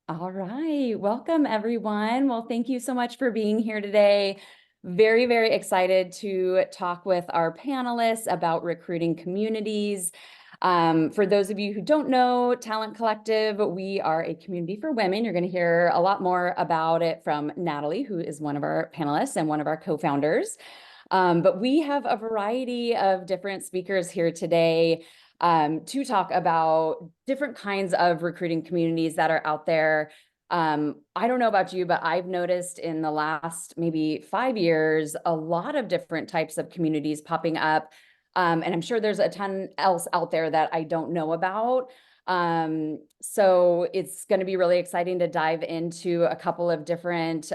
All right. Welcome, everyone. Well, thank you so much for being here today. Very, very excited to talk with our panelists about recruiting communities. For those of you who don't know Talent Collective, we are a community for women. You're going to hear a lot more about it from Natalie, who is one of our panelists and one of our co-founders. But we have a variety of different speakers here today to talk about different kinds of recruiting communities that are out there. I don't know about you, but I've noticed in the last maybe 5 years, a lot of different types of communities popping up. And I'm sure there's a ton else out there that I don't know about. So it's going to be really exciting to dive into a couple of different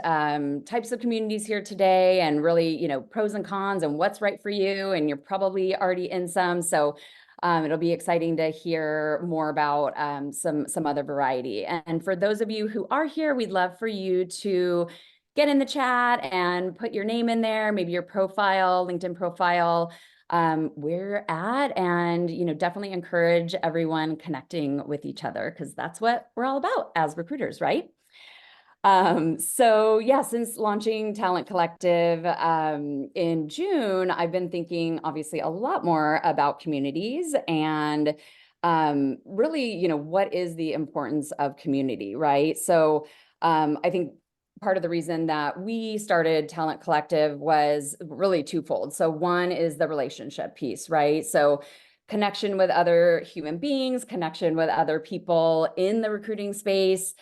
types of communities here today, and really, pros and cons and what's right for you. And you're probably already in some. So it'll be exciting to hear more about some other variety. And for those of you who are here, we'd love for you to get in the chat and put your name in there, maybe your profile, LinkedIn profile, where you're at, and definitely encourage everyone connecting with each other, because that's what we're all about as recruiters, right? So yeah, since launching Talent Collective in June, I've been thinking obviously a lot more about communities and really, what is the importance of community, right? So I think part of the reason that we started Talent Collective was really twofold. So one is the relationship piece, right? So connection with other human beings, connection with other people in the recruiting space.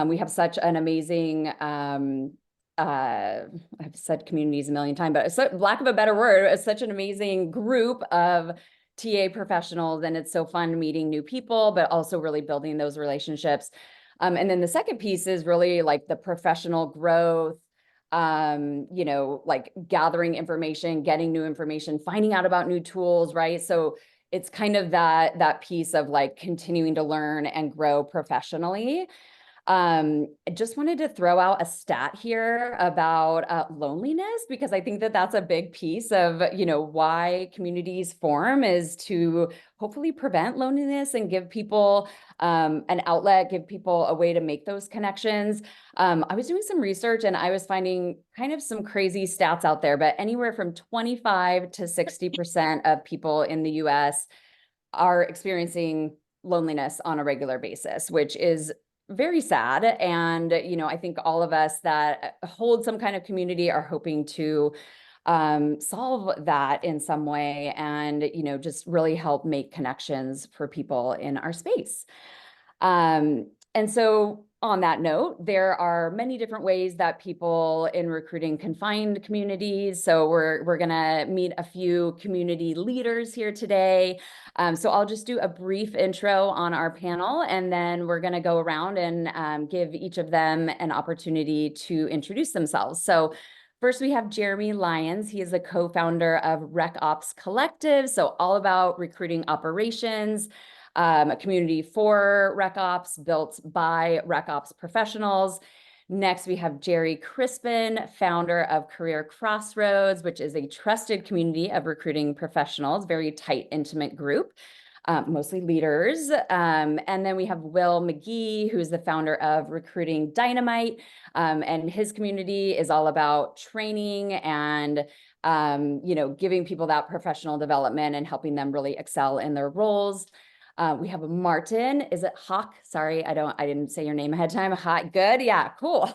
We have such an amazing, I've said communities a million times, but so, lack of a better word, it's such an amazing group of TA professionals, and it's so fun meeting new people, but also really building those relationships. And then the second piece is really like the professional growth, like gathering information, getting new information, finding out about new tools, right? So it's kind of that piece of like continuing to learn and grow professionally. I just wanted to throw out a stat here about loneliness, because I think that that's a big piece of, why communities form, is to hopefully prevent loneliness and give people an outlet, give people a way to make those connections. I was doing some research and I was finding kind of some crazy stats out there, but anywhere from 25 to 60% of people in the US are experiencing loneliness on a regular basis, which is very sad. And, I think all of us that hold some kind of community are hoping to solve that in some way, and, just really help make connections for people in our space. And so on that note, there are many different ways that people in recruiting can find communities. So we're gonna meet a few community leaders here today. So I'll just do a brief intro on our panel, and then we're gonna go around and give each of them an opportunity to introduce themselves. So first, we have Jeremy Lyons. He is a co-founder of RecOps Collective, so all about recruiting operations. A community for RecOps, built by RecOps professionals. Next, we have Gerry Crispin, founder of CareerXroads, which is a trusted community of recruiting professionals, very tight, intimate group, mostly leaders. And then we have Will McGee, who's the founder of Recruiting Dynamite, and his community is all about training and giving people that professional development and helping them really excel in their roles. We have Martin. Is it Hauck? Sorry, I didn't say your name ahead of time. Hauck, good. Yeah, cool.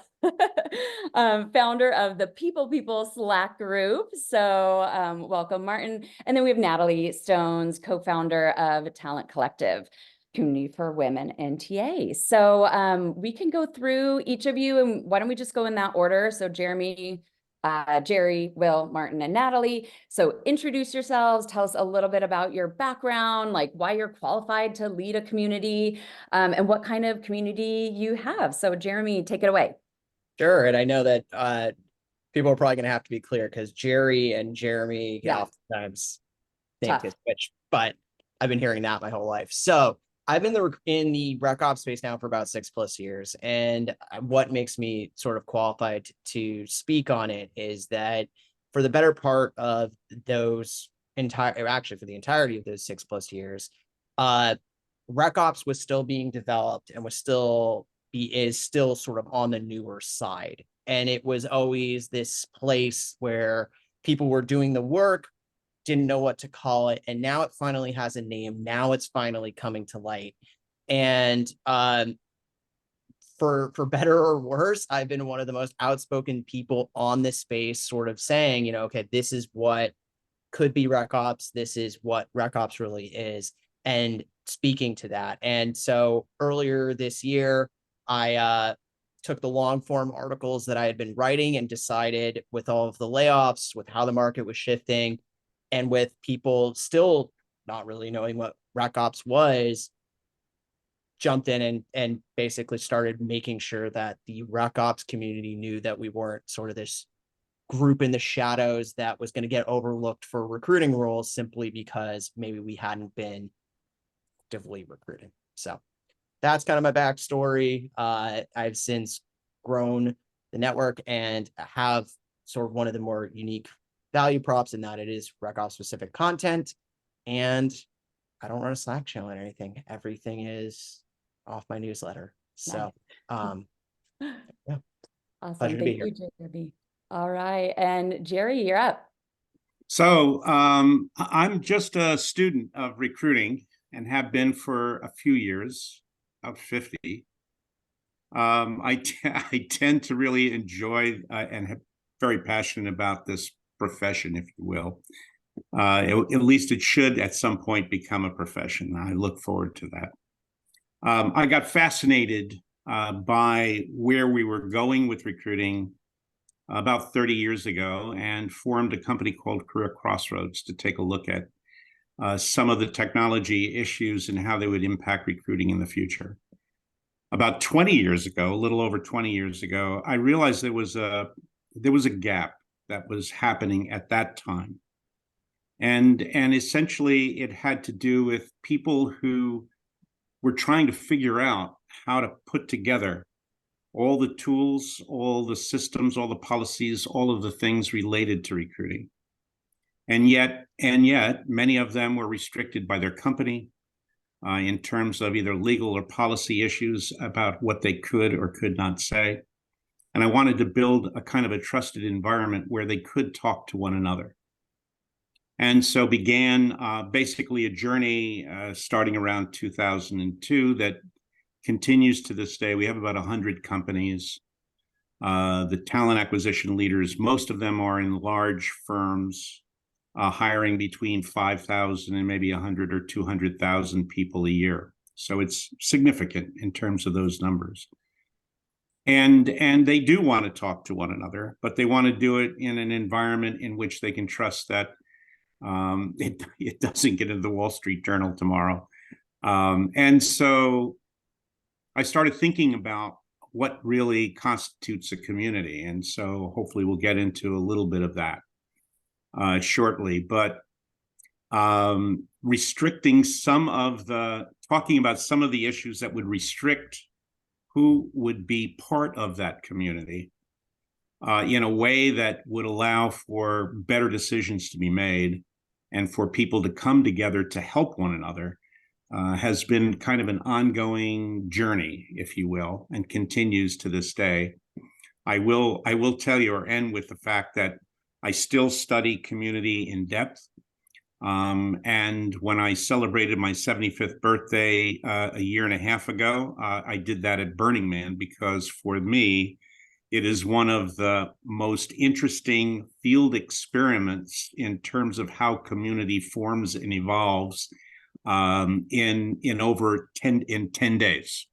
Founder of the People Slack group. So welcome, Martin. And then we have Natalie Stones, co-founder of Talent Collective, community for women and TA. So we can go through each of you, and why don't we just go in that order? So Jeremy, Gerry, Will, Martin, and Natalie. So introduce yourselves, tell us a little bit about your background, like why you're qualified to lead a community, and what kind of community you have. So Jeremy, take it away. Sure. And I know that people are probably going to have to be clear, because Gerry and Jeremy oftentimes think it's switch, but I've been hearing that my whole life. So I've been in the RecOps space now for about 6+ years. And what makes me sort of qualified to speak on it is that for the better part of those actually for the entirety of those 6+ years, RecOps was still being developed and was still is still sort of on the newer side. And it was always this place where people were doing the work, didn't know what to call it. And now it finally has a name. Now it's finally coming to light. And for better or worse, I've been one of the most outspoken people on this space, sort of saying, you know, okay, this is what could be RecOps. This is what RecOps really is. And speaking to that. And so earlier this year, I took the long form articles that I had been writing and decided, with all of the layoffs, with how the market was shifting, and with people still not really knowing what RecOps was, jumped in and basically started making sure that the RecOps community knew that we weren't sort of this group in the shadows that was going to get overlooked for recruiting roles simply because maybe we hadn't been actively recruiting. So that's kind of my backstory. I've since grown the network and have sort of one of the more unique value props in that it is RecOps specific content. And I don't run a Slack channel or anything. Everything is off my newsletter. So, yeah. Awesome. Pleasure to be here. Thank you, Gerry. All right. And Gerry, you're up. So I'm just a student of recruiting and have been for a few years, about 50. I tend to really enjoy and have very passionate about this profession, if you will. At least it should at some point become a profession. I look forward to that. I got fascinated by where we were going with recruiting about 30 years ago and formed a company called CareerXroads to take a look at some of the technology issues and how they would impact recruiting in the future. About 20 years ago, a little over 20 years ago, I realized there was a gap that was happening at that time. And essentially it had to do with people who were trying to figure out how to put together all the tools, all the systems, all the policies, all of the things related to recruiting. And yet, many of them were restricted by their company in terms of either legal or policy issues about what they could or could not say. And I wanted to build a kind of a trusted environment where they could talk to one another. And so began basically a journey starting around 2002 that continues to this day. We have about 100 companies. The talent acquisition leaders, most of them are in large firms, hiring between 5,000 and maybe 100 or 200,000 people a year. So it's significant in terms of those numbers. And they do want to talk to one another, but they want to do it in an environment in which they can trust that it doesn't get into the Wall Street Journal tomorrow. And so I started thinking about what really constitutes a community. And so hopefully we'll get into a little bit of that shortly. But restricting talking about some of the issues that would restrict who would be part of that community in a way that would allow for better decisions to be made and for people to come together to help one another has been kind of an ongoing journey, if you will, and continues to this day. I will tell you or end with the fact that I still study community in depth. And when I celebrated my 75th birthday a year and a half ago, I did that at Burning Man because for me, it is one of the most interesting field experiments in terms of how community forms and evolves in 10 days.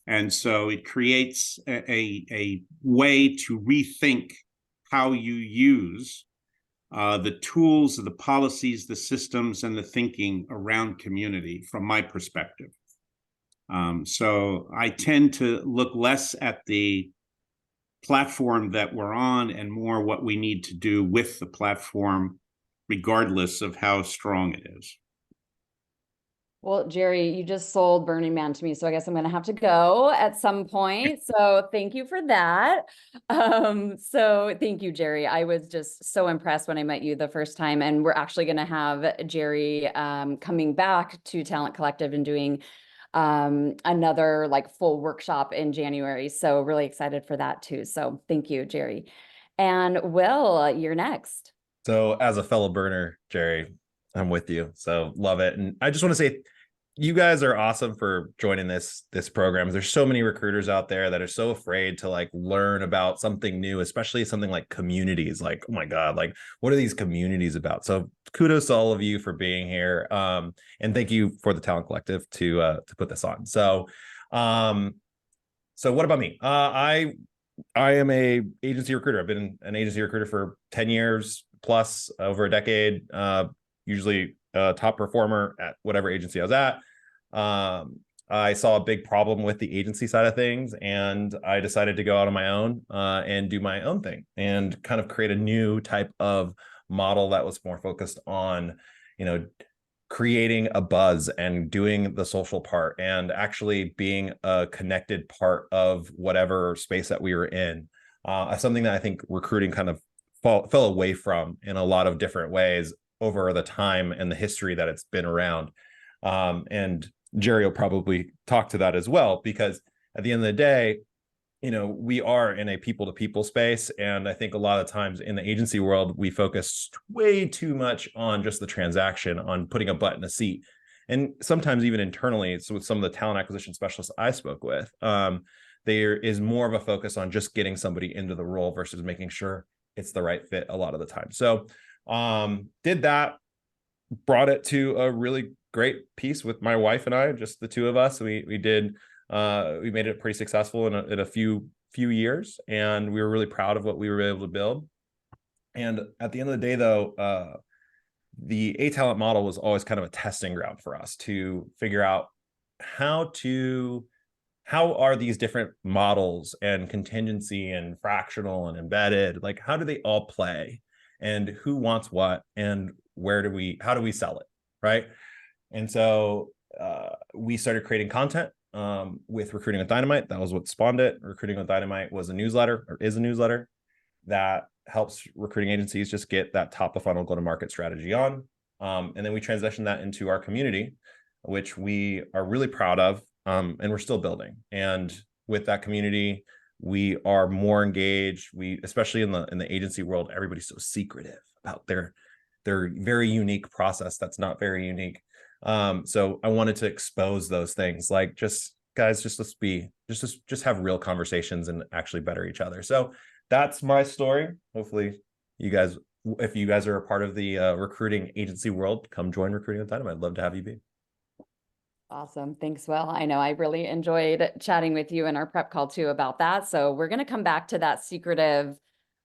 And so it creates a way to rethink how you use the tools, the policies, the systems, and the thinking around community from my perspective. So I tend to look less at the platform that we're on and more what we need to do with the platform, regardless of how strong it is. Well, Gerry, you just sold Burning Man to me, so I guess I'm going to have to go at some point. So thank you for that. So thank you, Gerry. I was just so impressed when I met you the first time, and we're actually going to have Gerry coming back to Talent Collective and doing another like full workshop in January. So really excited for that too. So thank you, Gerry. And Will, you're next. So as a fellow burner, Gerry, I'm with you. So love it. And I just want to say you guys are awesome for joining this program. There's so many recruiters out there that are so afraid to like learn about something new, especially something like communities. Like, oh my God, like what are these communities about? So kudos to all of you for being here. And thank you for the Talent Collective to put this on. So what about me? I am a agency recruiter. I've been an agency recruiter for 10 years plus, over a decade, usually top performer at whatever agency I was at. I saw a big problem with the agency side of things, and I decided to go out on my own and do my own thing and kind of create a new type of model that was more focused on, creating a buzz and doing the social part and actually being a connected part of whatever space that we were in. Something that I think recruiting kind of fell away from in a lot of different ways over the time and the history that it's been around. And Gerry will probably talk to that as well, because at the end of the day, we are in a people-to-people space. And I think a lot of times in the agency world, we focus way too much on just the transaction, on putting a butt in a seat. And sometimes even internally, so with some of the talent acquisition specialists I spoke with, there is more of a focus on just getting somebody into the role versus making sure it's the right fit a lot of the time. So did that, brought it to a really great piece with my wife and I, just the two of us. We made it pretty successful in a few years, and we were really proud of what we were able to build. And at the end of the day, though, the A-Talent model was always kind of a testing ground for us to figure out how are these different models and contingency and fractional and embedded, like how do they all play, and who wants what, and how do we sell it, right? And so we started creating content with Recruiting with Dynamite. That was what spawned it. Recruiting with Dynamite was a newsletter, or is a newsletter, that helps recruiting agencies just get that top of funnel go-to-market strategy on. And then we transitioned that into our community, which we are really proud of, and we're still building. And with that community, we are more engaged. We, especially in the agency world, everybody's so secretive about their very unique process that's not very unique. So I wanted to expose those things, like just have real conversations and actually better each other. So that's my story. Hopefully you guys, if you guys are a part of the recruiting agency world, come join Recruiting with Dynamite. I'd love to have you be. Awesome. Thanks, Will. I know I really enjoyed chatting with you in our prep call too about that. So we're going to come back to that secretive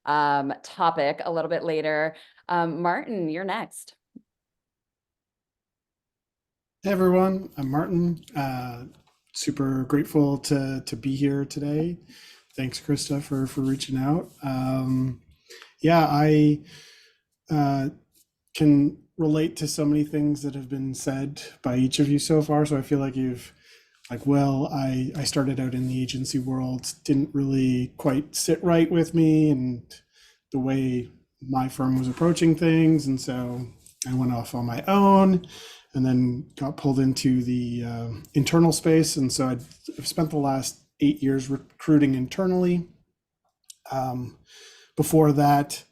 topic a little bit later. Martin, you're next. Hey everyone, I'm Martin. Super grateful to be here today. Thanks, Krista, for reaching out. I can relate to so many things that have been said by each of you so far. So I feel like I started out in the agency world, didn't really quite sit right with me and the way my firm was approaching things. And so I went off on my own and then got pulled into the internal space. And so I've spent the last 8 years recruiting internally. Before that,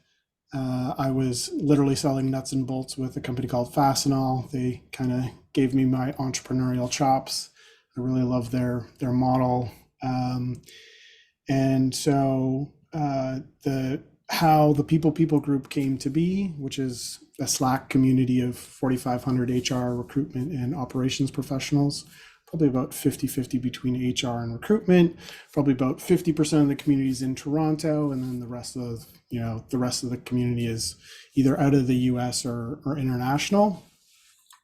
I was literally selling nuts and bolts with a company called Fastenal. They kind of gave me my entrepreneurial chops. I really love their model. And so how the People group came to be, which is a Slack community of 4,500 HR recruitment and operations professionals, probably about 50-50 between HR and recruitment, probably about 50% of the community is in Toronto, and then the rest of the community is either out of the US or international.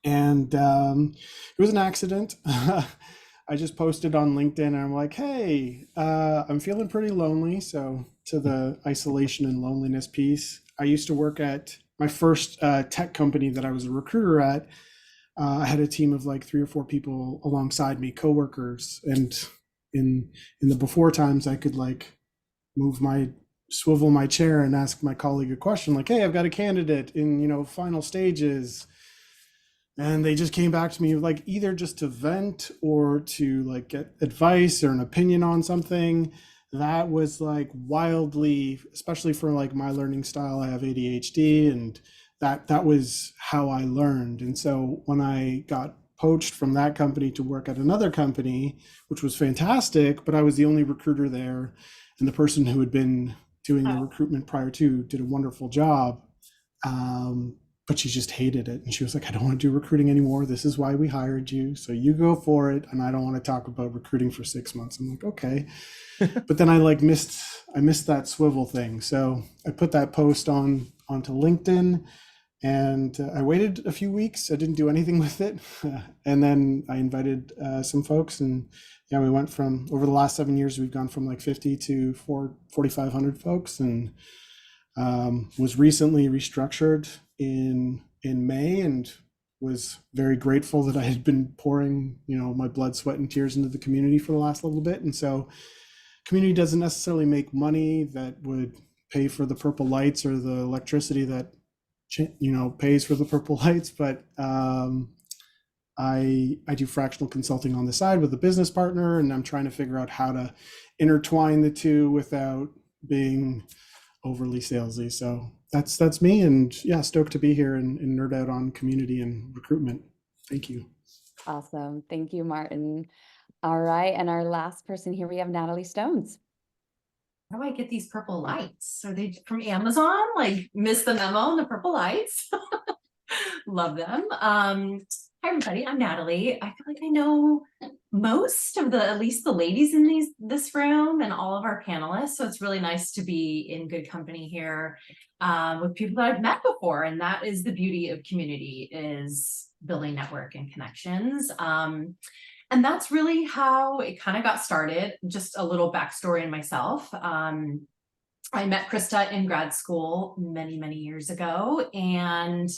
And it was an accident. I just posted on LinkedIn and I'm like, hey, I'm feeling pretty lonely. So to the isolation and loneliness piece, I used to work at my first tech company that I was a recruiter at. I had a team of like 3 or 4 people alongside me, coworkers. And in the before times, I could like swivel my chair and ask my colleague a question like, hey, I've got a candidate in, final stages. And they just came back to me like either just to vent or to like get advice or an opinion on something. That was like wildly, especially for like my learning style. I have ADHD, and that was how I learned. And so when I got poached from that company to work at another company, which was fantastic, but I was the only recruiter there, and the person who had been doing the recruitment prior to did a wonderful job. But she just hated it. And she was like, I don't want to do recruiting anymore. This is why we hired you. So you go for it. And I don't want to talk about recruiting for 6 months. I'm like, okay. But then I missed that swivel thing. So I put that post onto LinkedIn, and I waited a few weeks. I didn't do anything with it. And then I invited some folks, and yeah, we went from, over the last 7 years, we've gone from like 50 to 4,500 folks, and was recently restructured in May, and was very grateful that I had been pouring, my blood, sweat, and tears into the community for the last little bit. And so community doesn't necessarily make money that would pay for the purple lights or the electricity that pays for the purple lights, but I do fractional consulting on the side with a business partner, and I'm trying to figure out how to intertwine the two without being overly salesy. So that's me, and yeah, stoked to be here and nerd out on community and recruitment. Thank you. Awesome. Thank you, Martin. All right. And our last person here, we have Natalie Stones. How do I get these purple lights? Are they from Amazon? Like, missed the memo on the purple lights. Love them. Hi everybody, I'm Natalie. I feel like I know most of at least the ladies in this room and all of our panelists. So it's really nice to be in good company here with people that I've met before. And that is the beauty of community, is building network and connections. And that's really how it kind of got started. Just a little backstory in myself. I met Krista in grad school many, many years ago. And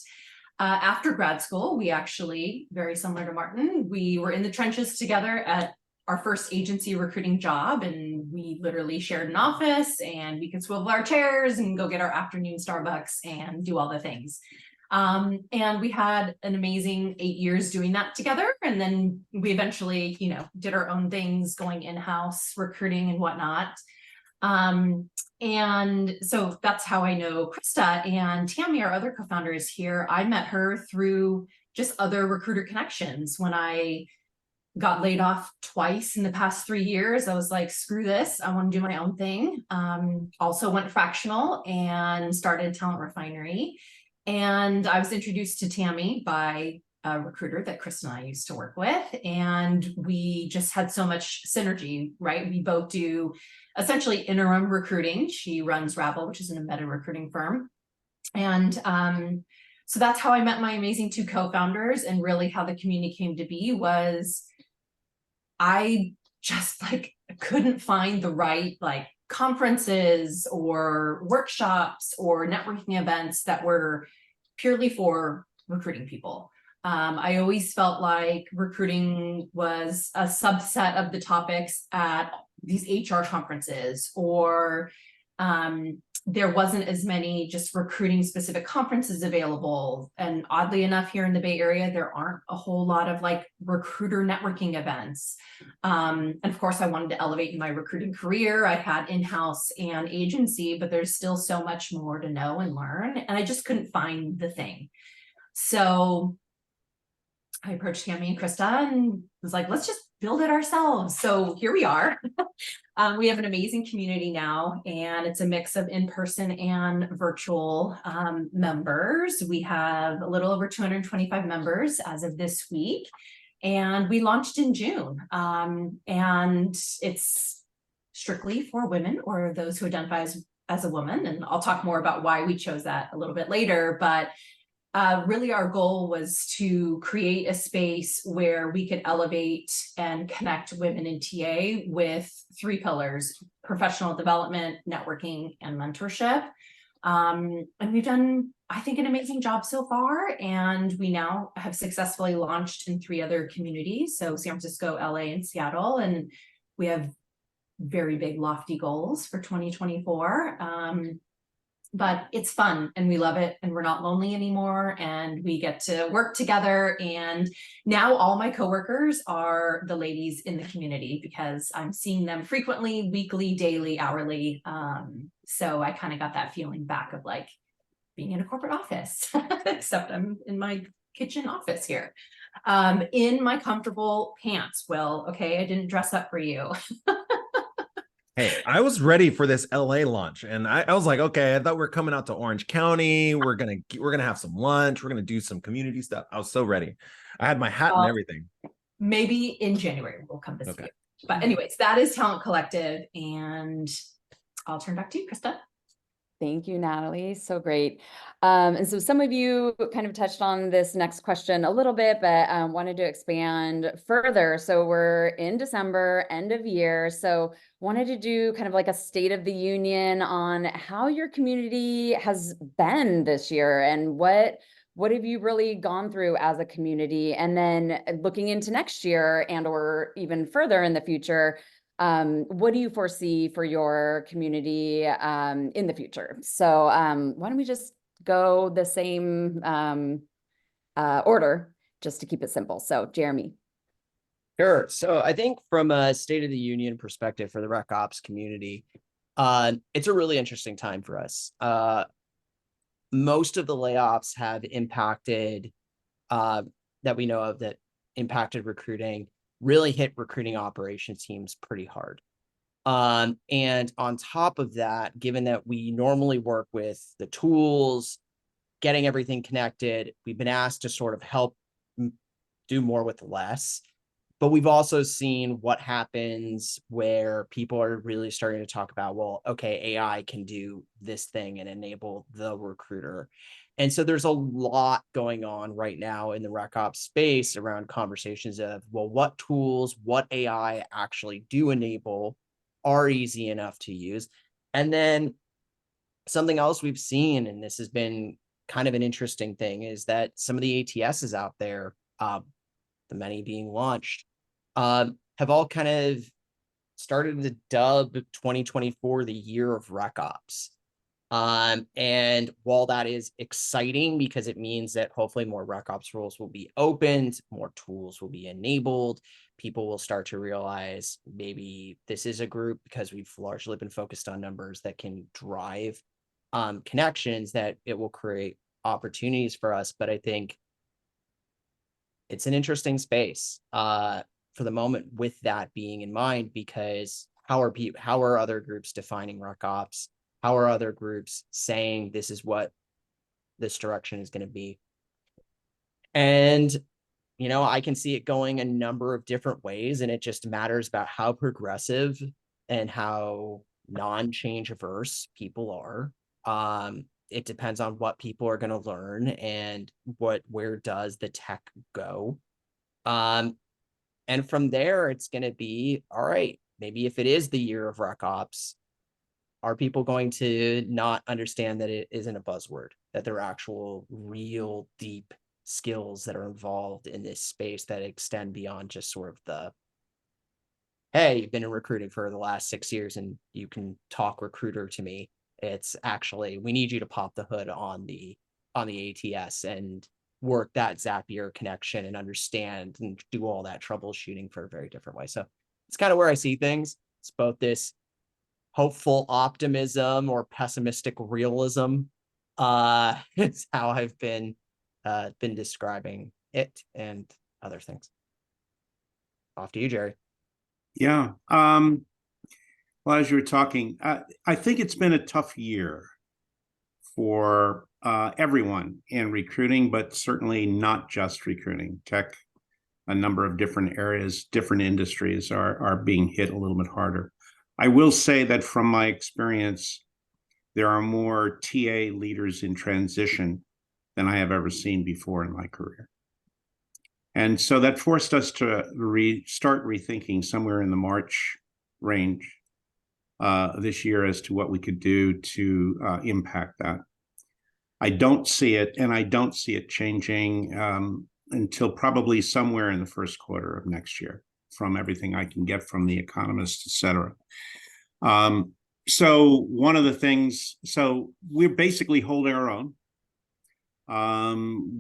after grad school, we actually, very similar to Martin, we were in the trenches together at our first agency recruiting job, and we literally shared an office, and we could swivel our chairs and go get our afternoon Starbucks and do all the things. And we had an amazing 8 years doing that together. And then we eventually, did our own things, going in-house recruiting and whatnot. And so that's how I know Krista. And Tammy, our other co-founder, is here. I met her through just other recruiter connections. When I got laid off twice in the past 3 years, I was like, screw this, I want to do my own thing. Also went fractional and started Talent Refinery. And I was introduced to Tammy by a recruiter that Chris and I used to work with. And we just had so much synergy, right? We both do essentially interim recruiting. She runs Ravel, which is an embedded recruiting firm. And so that's how I met my amazing two co-founders. And really how the community came to be was I just couldn't find the right conferences or workshops or networking events that were purely for recruiting people. I always felt like recruiting was a subset of the topics at these HR conferences, or there wasn't as many just recruiting specific conferences available. And oddly enough, here in the Bay Area, there aren't a whole lot of recruiter networking events. And of course, I wanted to elevate my recruiting career. I had in-house and agency, but there's still so much more to know and learn. And I just couldn't find the thing. So I approached Tammy and Krista and was like, let's just build it ourselves. So here we are. We have an amazing community now, and it's a mix of in-person and virtual members. We have a little over 225 members as of this week, and we launched in June. And it's strictly for women or those who identify as a woman. And I'll talk more about why we chose that a little bit later, but really our goal was to create a space where we could elevate and connect women in TA with 3 pillars: professional development, networking, and mentorship. And we've done, I think, an amazing job so far. And we now have successfully launched in 3 other communities. So San Francisco, LA, and Seattle. And we have very big, lofty goals for 2024. but it's fun and we love it and we're not lonely anymore and we get to work together. And now all my coworkers are the ladies in the community because I'm seeing them frequently, weekly, daily, hourly. So I kind of got that feeling back of like being in a corporate office, except I'm in my kitchen office here, in my comfortable pants. Well, okay, I didn't dress up for you. Hey, I was ready for this LA lunch, and I was like, okay, I thought we were coming out to Orange County. We're gonna have some lunch. We're gonna do some community stuff. I was so ready. I had my hat and everything. Maybe in January we'll come visit Okay. you. But anyways, that is Talent Collective, and I'll turn back to you, Krista. Thank you, Natalie. So great. And so some of you kind of touched on this next question a little bit, but wanted to expand further. So we're in December, end of year. So wanted to do kind of like a state of the union on how your community has been this year and what have you really gone through as a community? And then looking into next year and or even further in the future, what do you foresee for your community in the future? So why don't we just go the same order just to keep it simple. So Jeremy. Sure. So I think from a State of the Union perspective for the RecOps community, it's a really interesting time for us. Most of the layoffs have impacted, that we know of, that impacted recruiting, really hit recruiting operations teams pretty hard. And on top of that, given that we normally work with the tools, getting everything connected, we've been asked to sort of help do more with less. But we've also seen what happens where people are really starting to talk about, well, okay, AI can do this thing and enable the recruiter. And so there's a lot going on right now in the RecOps space around conversations of, well, what tools, what AI actually do enable, are easy enough to use. And then something else we've seen, and this has been kind of an interesting thing, is that some of the ATSs out there, the many being launched, have all kind of started to dub 2024 the year of RecOps. And while that is exciting because it means that hopefully more RecOps roles will be opened, more tools will be enabled, people will start to realize maybe this is a group, because we've largely been focused on numbers, that can drive connections, that it will create opportunities for us. But I think it's an interesting space for the moment, with that being in mind, because how are other groups defining RecOps? How are other groups saying this is what this direction is going to be? And, you know, I can see it going a number of different ways, and it just matters about how progressive and how non-change averse people are. It depends on what people are going to learn and where does the tech go. And from there, it's going to be, all right, maybe if it is the year of RecOps, are people going to not understand that it isn't a buzzword, that there are actual real deep skills that are involved in this space that extend beyond just sort of the, hey, you've been in recruiting for the last 6 years and you can talk recruiter to me. It's actually, we need you to pop the hood on the ATS and work that Zapier connection and understand and do all that troubleshooting for a very different way. So it's kind of where I see things. It's both this hopeful optimism or pessimistic realism. It's how I've been describing it, and other things. Off to you, Gerry. Yeah. Well, as you were talking, I think it's been a tough year for everyone in recruiting, but certainly not just recruiting. Tech, a number of different areas, different industries are being hit a little bit harder. I will say that from my experience, there are more TA leaders in transition than I have ever seen before in my career. And so that forced us to start rethinking somewhere in the March range this year as to what we could do to impact that. I don't see it, and I don't see it changing until probably somewhere in the first quarter of next year, from everything I can get from the economists, et cetera. So one of the things, so we're basically holding our own.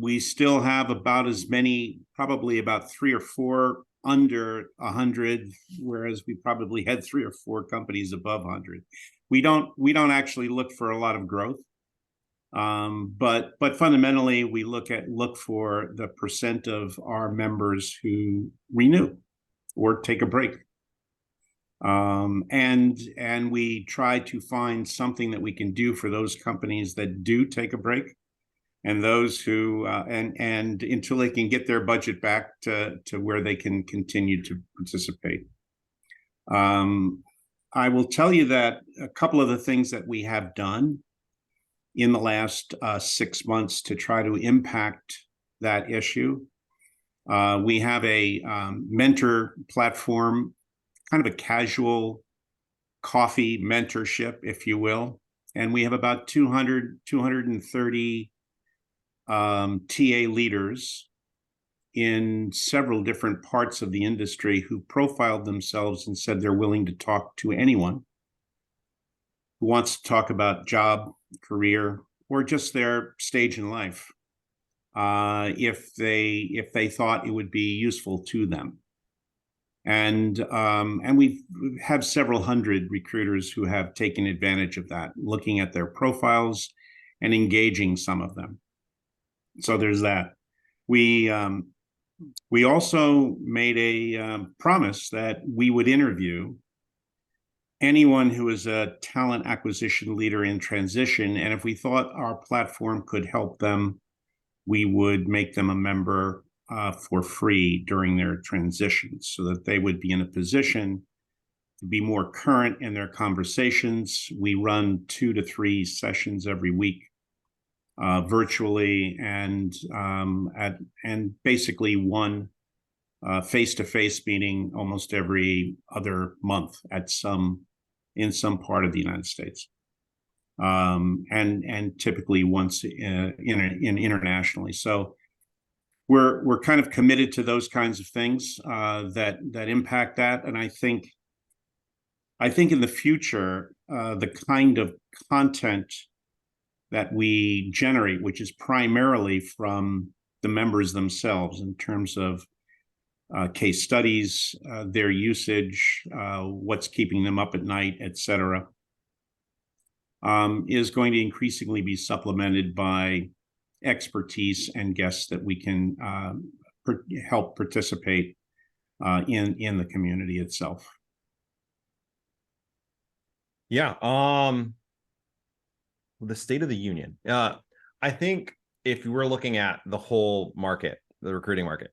We still have about as many, probably about 3 or 4 under 100, whereas we probably had 3 or 4 companies above 100. We don't actually look for a lot of growth. But fundamentally we look for the percent of our members who renew or take a break. And we try to find something that we can do for those companies that do take a break, and those who and until they can get their budget back to where they can continue to participate. I will tell you that a couple of the things that we have done in the last 6 months to try to impact that issue. We have a mentor platform, kind of a casual coffee mentorship, if you will. And we have about 230 TA leaders in several different parts of the industry who profiled themselves and said they're willing to talk to anyone who wants to talk about job, career, or just their stage in life, if they thought it would be useful to them. And we have several hundred recruiters who have taken advantage of that, looking at their profiles and engaging some of them. So there's that. We also made a promise that we would interview anyone who is a talent acquisition leader in transition, and if we thought our platform could help them, we would make them a member for free during their transitions, so that they would be in a position to be more current in their conversations. We run 2 to 3 sessions every week, virtually, and basically one face-to-face meeting almost every other month in some part of the United States, and typically once internationally. So we're kind of committed to those kinds of things that impact that. And I think in the future, the kind of content that we generate, which is primarily from the members themselves in terms of case studies, their usage, what's keeping them up at night, etc., is going to increasingly be supplemented by expertise and guests that we can help participate in the community itself. Yeah. The state of the union. I think if we're looking at the whole market, the recruiting market,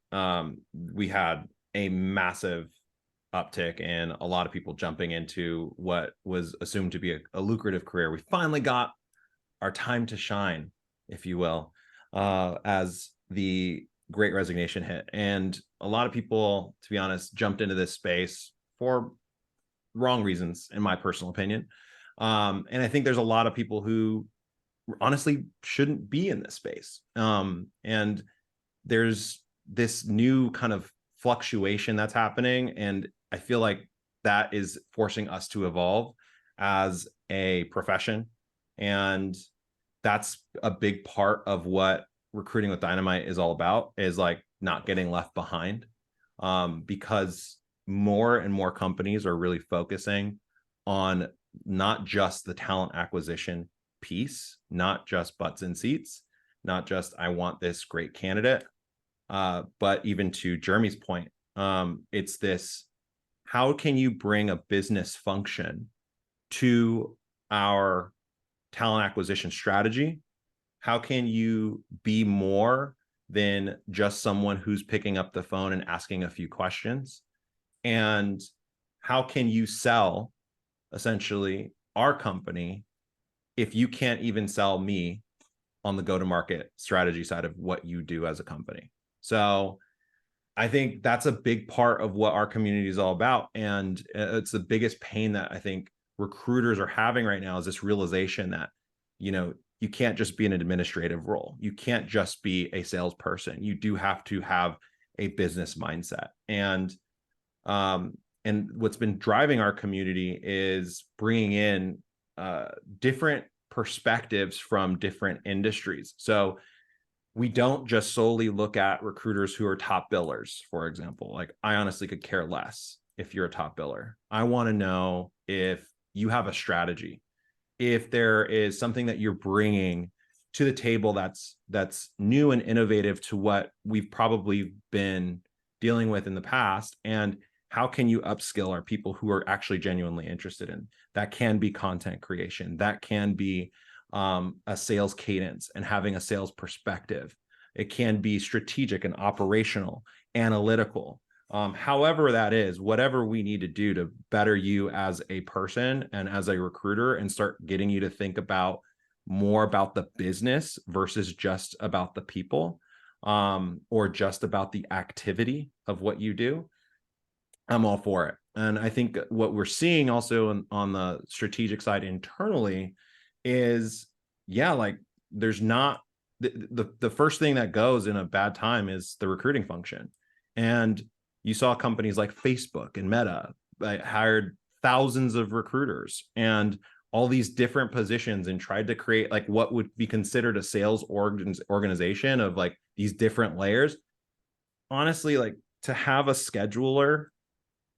we had a massive uptick and a lot of people jumping into what was assumed to be a lucrative career. We finally got our time to shine, if you will, as the Great Resignation hit. And a lot of people, to be honest, jumped into this space for wrong reasons, in my personal opinion. And I think there's a lot of people who honestly shouldn't be in this space. And there's this new kind of fluctuation that's happening. And I feel like that is forcing us to evolve as a profession. And that's a big part of what Recruiting with Dynamite is all about, is like not getting left behind, because more and more companies are really focusing on not just the talent acquisition piece, not just butts in seats, not just I want this great candidate, but even to Jeremy's point, it's this, how can you bring a business function to our talent acquisition strategy? How can you be more than just someone who's picking up the phone and asking a few questions? And how can you sell essentially our company if you can't even sell me on the go-to-market strategy side of what you do as a company? So I think that's a big part of what our community is all about. And it's the biggest pain that I think recruiters are having right now, is this realization that, you can't just be an administrative role. You can't just be a salesperson. You do have to have a business mindset. And and what's been driving our community is bringing in different perspectives from different industries. So we don't just solely look at recruiters who are top billers, for example. Like, I honestly could care less if you're a top biller. I want to know if you have a strategy, if there is something that you're bringing to the table that's new and innovative to what we've probably been dealing with in the past, and how can you upskill our people who are actually genuinely interested in that? Can be content creation, that can be a sales cadence and having a sales perspective. It can be strategic and operational, analytical. However that is, whatever we need to do to better you as a person and as a recruiter, and start getting you to think about more about the business versus just about the people, or just about the activity of what you do, I'm all for it. And I think what we're seeing also on the strategic side internally is, yeah, like, there's not the first thing that goes in a bad time is the recruiting function. And you saw companies like Facebook and Meta hired thousands of recruiters and all these different positions, and tried to create like what would be considered a sales organization of like these different layers. Honestly, like, to have a scheduler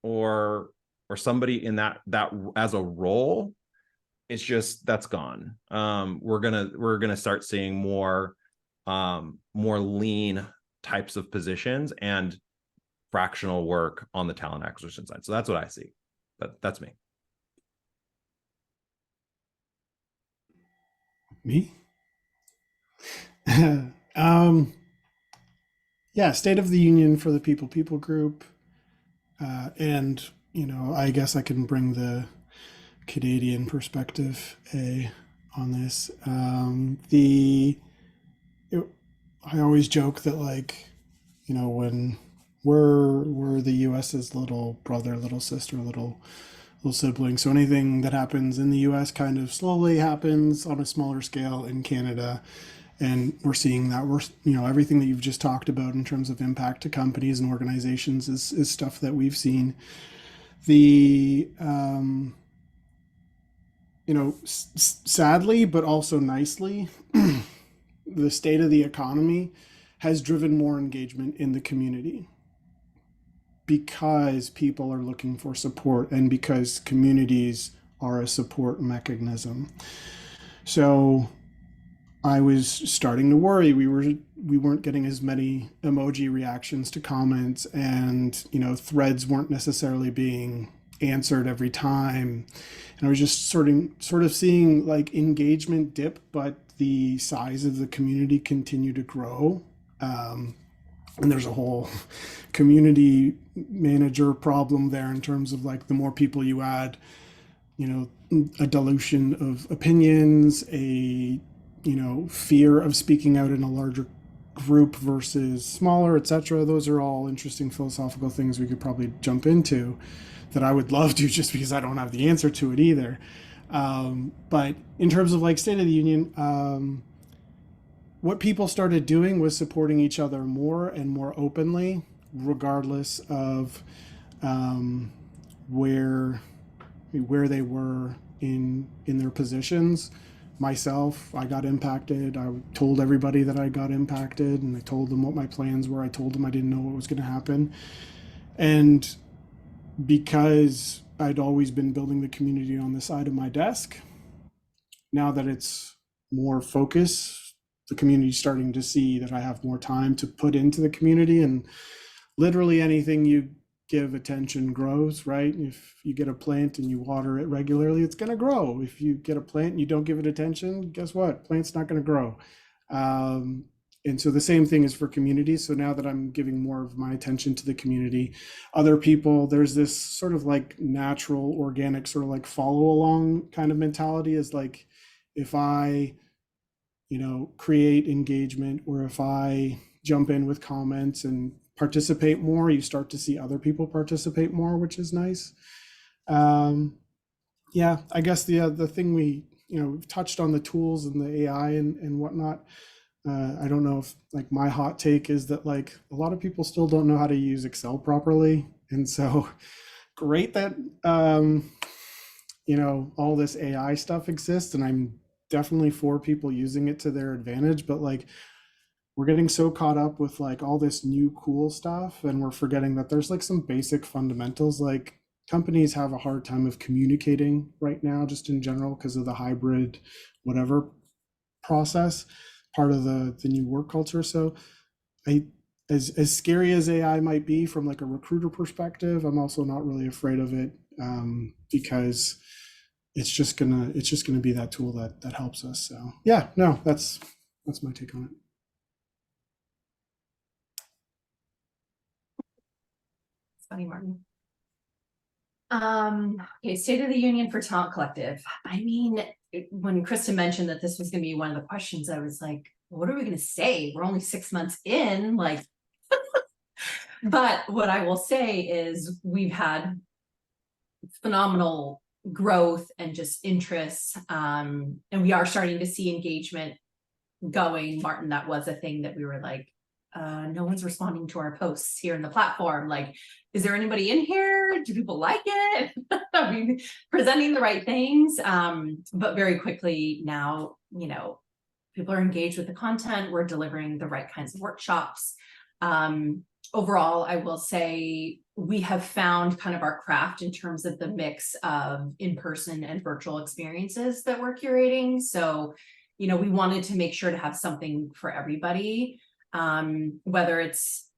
or somebody in that as a role, it's just, that's gone. We're gonna start seeing more lean types of positions and fractional work on the talent acquisition side. So that's what I see. But that's me. Me? Yeah, State of the Union for the people group. And, I guess I can bring the Canadian perspective on this. I always joke that, like, when we're the US's little brother, little sister, little sibling. So anything that happens in the US kind of slowly happens on a smaller scale in Canada. And we're seeing that everything that you've just talked about in terms of impact to companies and organizations is stuff that we've seen. The, sadly, but also nicely, the state of the economy has driven more engagement in the community, because people are looking for support and because communities are a support mechanism. So I was starting to worry we weren't getting as many emoji reactions to comments, and threads weren't necessarily being answered every time. And I was just sort of seeing like engagement dip, but the size of the community continue to grow. And there's a whole community manager problem there in terms of like the more people you add, a dilution of opinions, a fear of speaking out in a larger group versus smaller, etc. Those are all interesting philosophical things we could probably jump into that I would love to, just because I don't have the answer to it either. But in terms of like State of the Union, what people started doing was supporting each other more and more openly, regardless of where they were in their positions. Myself, I got impacted. I told everybody that I got impacted, and I told them what my plans were. I told them I didn't know what was going to happen. And because I'd always been building the community on the side of my desk, now that it's more focused, the community's starting to see that I have more time to put into the community, and literally anything you give attention grows, right? If you get a plant and you water it regularly, it's going to grow. If you get a plant and you don't give it attention, guess what? Plant's not going to grow. And so the same thing is for communities. So now that I'm giving more of my attention to the community, other people, there's this sort of like natural, organic, sort of like follow along kind of mentality, is like, if I create engagement, or if I jump in with comments and participate more, you start to see other people participate more, which is nice. Yeah, I guess the thing we touched on, the tools and the AI and whatnot. I don't know if, like, my hot take is that like a lot of people still don't know how to use Excel properly, and so great that you know, all this AI stuff exists, and I'm definitely for people using it to their advantage, but like we're getting so caught up with like all this new cool stuff, and we're forgetting that there's like some basic fundamentals. Like companies have a hard time of communicating right now, just in general, because of the hybrid whatever process, part of the new work culture. So I, as scary as AI might be from like a recruiter perspective, I'm also not really afraid of it, because it's just gonna be that tool that helps us. So yeah, no, that's my take on it. It's funny, Martin. Okay, State of the Union for Talent Collective. I mean, when Krista mentioned that this was going to be one of the questions, I was like, what are we going to say? We're only 6 months in, like, but what I will say is we've had phenomenal growth and just interest, and we are starting to see engagement going. Martin, that was a thing that we were like, no one's responding to our posts here in the platform. Like, is there anybody in here? Do people like it? I mean, presenting the right things. But very quickly now, you know, people are engaged with the content. We're delivering the right kinds of workshops. Overall, I will say we have found kind of our craft in terms of the mix of in-person and virtual experiences that we're curating. So, you know, we wanted to make sure to have something for everybody, whether it's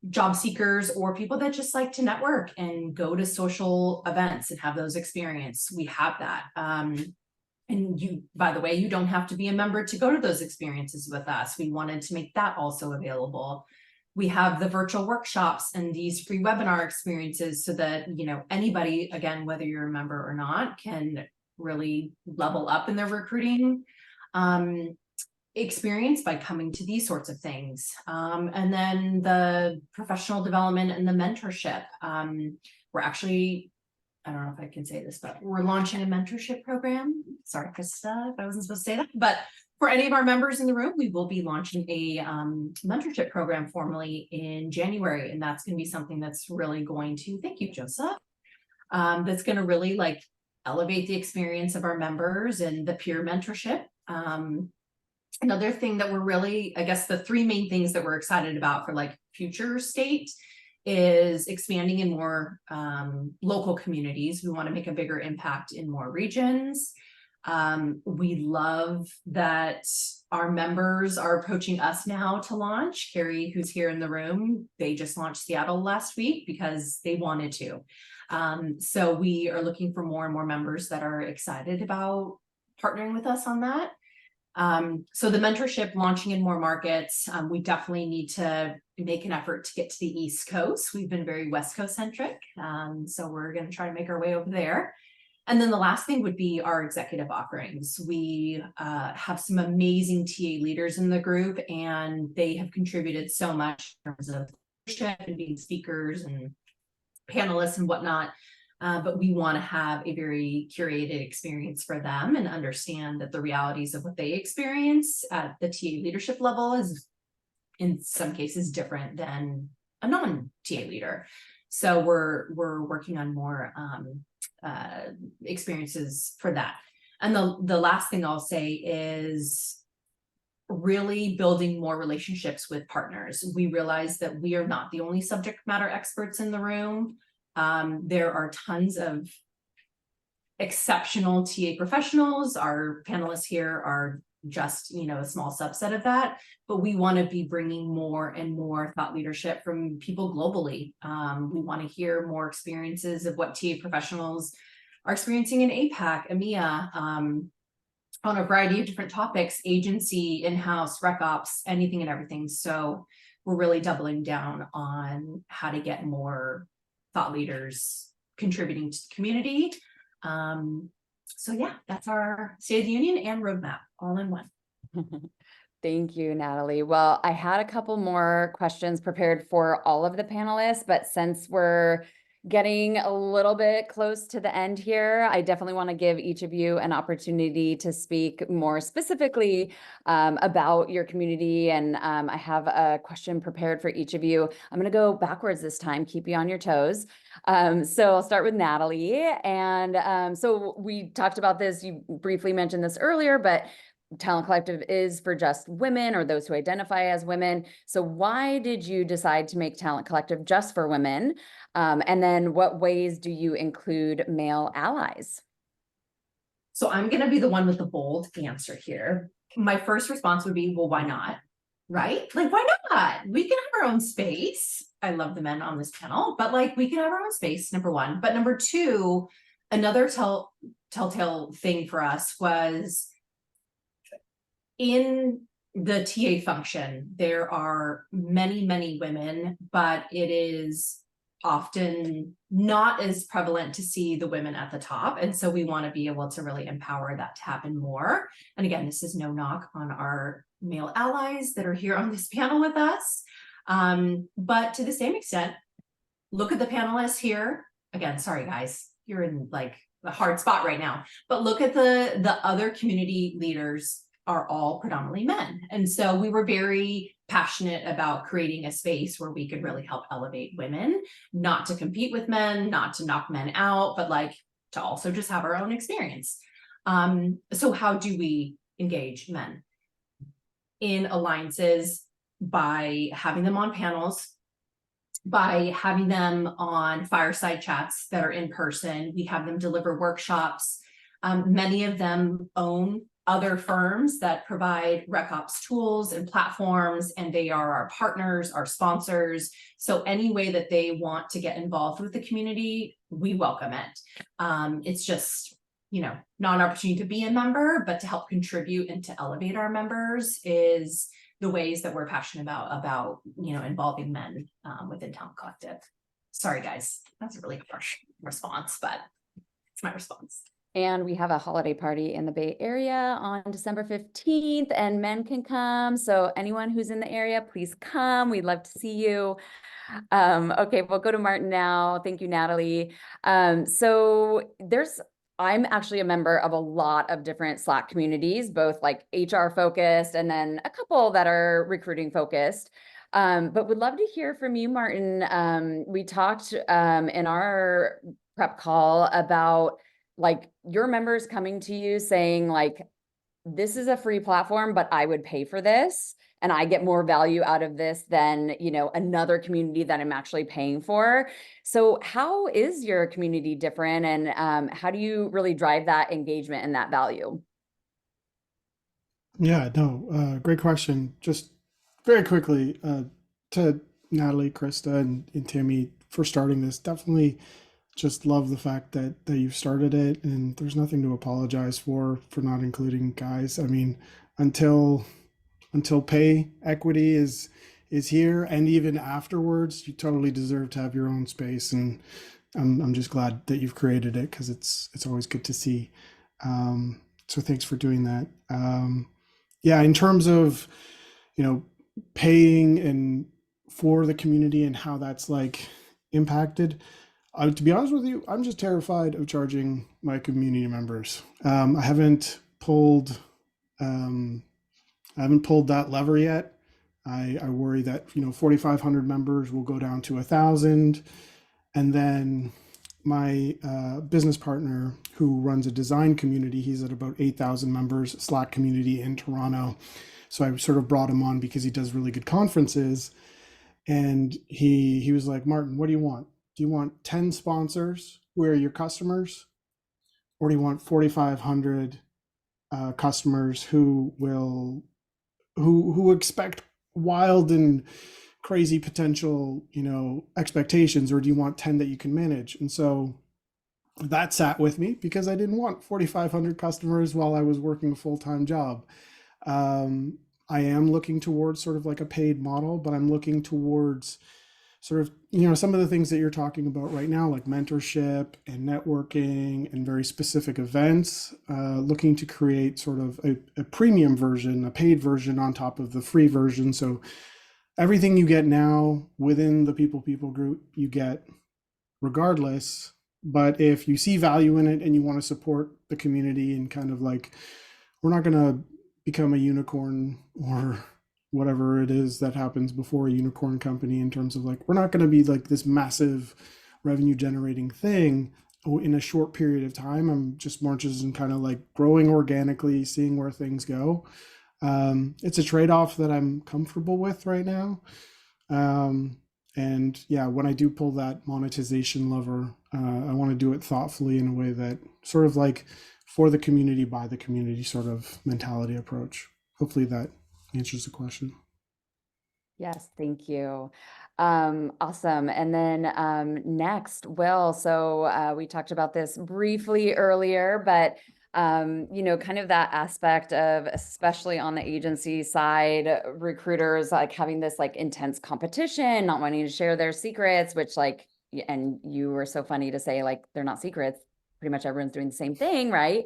job seekers or people that just like to network and go to social events and have those experiences. We have that. And you, by the way, you don't have to be a member to go to those experiences with us. We wanted to make that also available. We have the virtual workshops and these free webinar experiences so that, you know, anybody, again, whether you're a member or not, can really level up in their recruiting experience by coming to these sorts of things. And then the professional development and the mentorship. We're actually, I don't know if I can say this, but we're launching a mentorship program. Sorry, Krista, if I wasn't supposed to say that, but for any of our members in the room, we will be launching a mentorship program formally in January. And that's going to be something that's really going to, thank you, Joseph, that's going to really like elevate the experience of our members and the peer mentorship. Another thing that we're really, I guess the three main things that we're excited about for like future state is expanding in more local communities. We want to make a bigger impact in more regions. We love that our members are approaching us now to launch. Carrie, who's here in the room, they just launched Seattle last week because they wanted to. So we are looking for more and more members that are excited about partnering with us on that. So the mentorship launching in more markets, we definitely need to make an effort to get to the East Coast. We've been very West Coast centric. So we're going to try to make our way over there. And then the last thing would be our executive offerings. We have some amazing TA leaders in the group, and they have contributed so much in terms of leadership and being speakers and panelists and whatnot. But we want to have a very curated experience for them and understand that the realities of what they experience at the TA leadership level is in some cases different than a non-TA leader. So we're working on more experiences for that. And the last thing I'll say is really building more relationships with partners. We realize that we are not the only subject matter experts in the room. There are tons of exceptional TA professionals. Our panelists here are just, you know, a small subset of that, but we want to be bringing more and more thought leadership from people globally. We want to hear more experiences of what TA professionals are experiencing in APAC, EMEA, on a variety of different topics, agency, in-house, RecOps, anything and everything. So we're really doubling down on how to get more thought leaders contributing to the community. So yeah, that's our State of the Union and roadmap all in one. Thank you, Natalie. Well, I had a couple more questions prepared for all of the panelists, but since we're getting a little bit close to the end here. I definitely want to give each of you an opportunity to speak more specifically about your community. And I have a question prepared for each of you. I'm going to go backwards this time, keep you on your toes. So I'll start with Natalie. And so we talked about this, you briefly mentioned this earlier, but Talent Collective is for just women or those who identify as women. So why did you decide to make Talent Collective just for women? And then what ways do you include male allies? So I'm going to be the one with the bold answer here. My first response would be, well, why not? Right? Like, why not? We can have our own space. I love the men on this panel, but like, we can have our own space, number one. But number two, another telltale thing for us was in the TA function, there are many, many women, but it is often not as prevalent to see the women at the top. And so we want to be able to really empower that to happen more. And again, this is no knock on our male allies that are here on this panel with us. But to the same extent, look at the panelists here. Again, sorry guys, you're in like a hard spot right now, but look at the other community leaders are all predominantly men. And so we were very passionate about creating a space where we could really help elevate women, not to compete with men, not to knock men out, but like to also just have our own experience. So how do we engage men? In alliances, by having them on panels, by having them on fireside chats that are in person. We have them deliver workshops. Many of them own other firms that provide RecOps tools and platforms, and they are our partners, our sponsors. So any way that they want to get involved with the community, we welcome it. It's just, you know, not an opportunity to be a member, but to help contribute and to elevate our members is the ways that we're passionate about, you know, involving men within Talent Collective. Sorry, guys, that's a really harsh response, but it's my response. And we have a holiday party in the Bay Area on December 15th, and men can come. So anyone who's in the area, please come. We'd love to see you. Okay, we'll go to Martin now. Thank you, Natalie. I'm actually a member of a lot of different Slack communities, both like HR focused and then a couple that are recruiting focused. But would love to hear from you, Martin. We talked in our prep call about like your members coming to you saying like, this is a free platform, but I would pay for this. And I get more value out of this than, you know, another community that I'm actually paying for. So how is your community different? And how do you really drive that engagement and that value? Yeah, no, great question. Just very quickly to Natalie, Krista, and Tammy for starting this. Definitely just love the fact that you've started it, and there's nothing to apologize for not including guys. I mean, until pay equity is here, and even afterwards, you totally deserve to have your own space. And I'm just glad that you've created it, because it's always good to see. So thanks for doing that. Yeah, in terms of, you know, paying and for the community and how that's like impacted. To be honest with you, I'm just terrified of charging my community members. I haven't pulled that lever yet. I worry that, you know, 4,500 members will go down to 1,000, and then my business partner who runs a design community, he's at about 8,000 members, Slack community in Toronto. So I sort of brought him on because he does really good conferences, and he was like, Martin, what do you want? Do you want 10 sponsors who are your customers, or do you want 4,500 customers who expect wild and crazy potential, you know, expectations, or do you want 10 that you can manage? And so that sat with me because I didn't want 4,500 customers while I was working a full-time job. I am looking towards sort of like a paid model, but I'm looking towards sort of, you know, some of the things that you're talking about right now, like mentorship and networking and very specific events, looking to create sort of a premium version, a paid version on top of the free version. So everything you get now within the people group, you get regardless. But if you see value in it and you want to support the community and kind of like, we're not going to become a unicorn or whatever it is that happens before a unicorn company, in terms of like, we're not going to be like this massive revenue generating thing in a short period of time. I'm just more interested in kind of like growing organically, seeing where things go. It's a trade-off that I'm comfortable with right now. And yeah, when I do pull that monetization lever, I want to do it thoughtfully in a way that sort of like for the community, by the community sort of mentality approach. Hopefully that answers the question. Yes, thank you. Awesome. And then next, Will, so we talked about this briefly earlier, but you know, kind of that aspect of, especially on the agency side, recruiters like having this like intense competition, not wanting to share their secrets, which like, and you were so funny to say like, they're not secrets. Pretty much everyone's doing the same thing, right?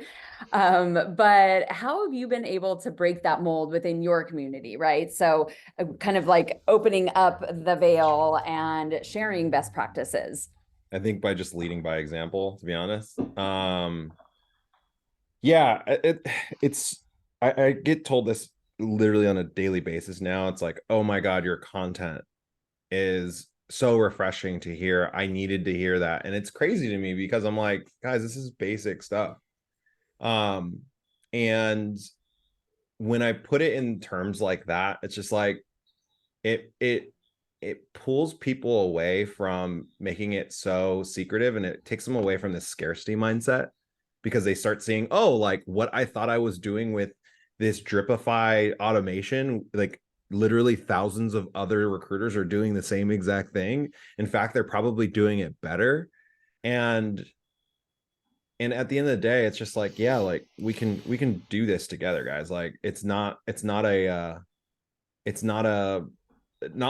But how have you been able to break that mold within your community, right? So kind of like opening up the veil and sharing best practices. I think by just leading by example, to be honest. Yeah, I get told this literally on a daily basis now. It's like, oh my God, your content is so refreshing to hear. I needed to hear that. And it's crazy to me because I'm like, guys, this is basic stuff. And when I put it in terms like that, it's just like it pulls people away from making it so secretive, and it takes them away from this scarcity mindset, because they start seeing, oh, like what I thought I was doing with this Dripify automation, like literally thousands of other recruiters are doing the same exact thing. In fact, they're probably doing it better. And at the end of the day, it's just like, yeah, like we can do this together, guys. Like not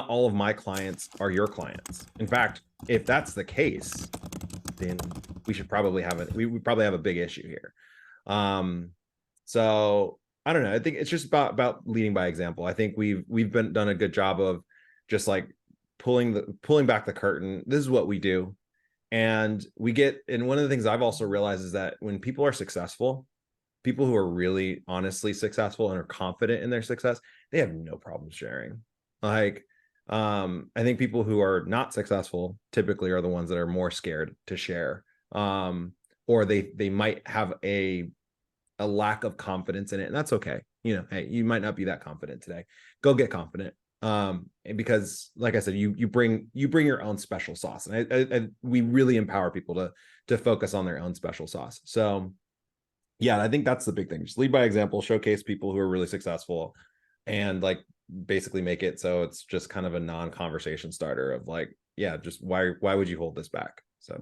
all of my clients are your clients. In fact, if that's the case, then we should probably we probably have a big issue here. So I don't know. I think it's just about leading by example. I think we've done a good job of just like pulling back the curtain. This is what we do. And one of the things I've also realized is that when people are successful, people who are really honestly successful and are confident in their success, they have no problem sharing. Like, I think people who are not successful typically are the ones that are more scared to share, or they might have a lack of confidence in it, and that's okay. You know, hey, you might not be that confident today. Go get confident, because, like I said, you bring your own special sauce, and we really empower people to focus on their own special sauce. So, yeah, I think that's the big thing. Just lead by example, showcase people who are really successful, and like basically make it so it's just kind of a non-conversation starter of like, yeah, just why would you hold this back? So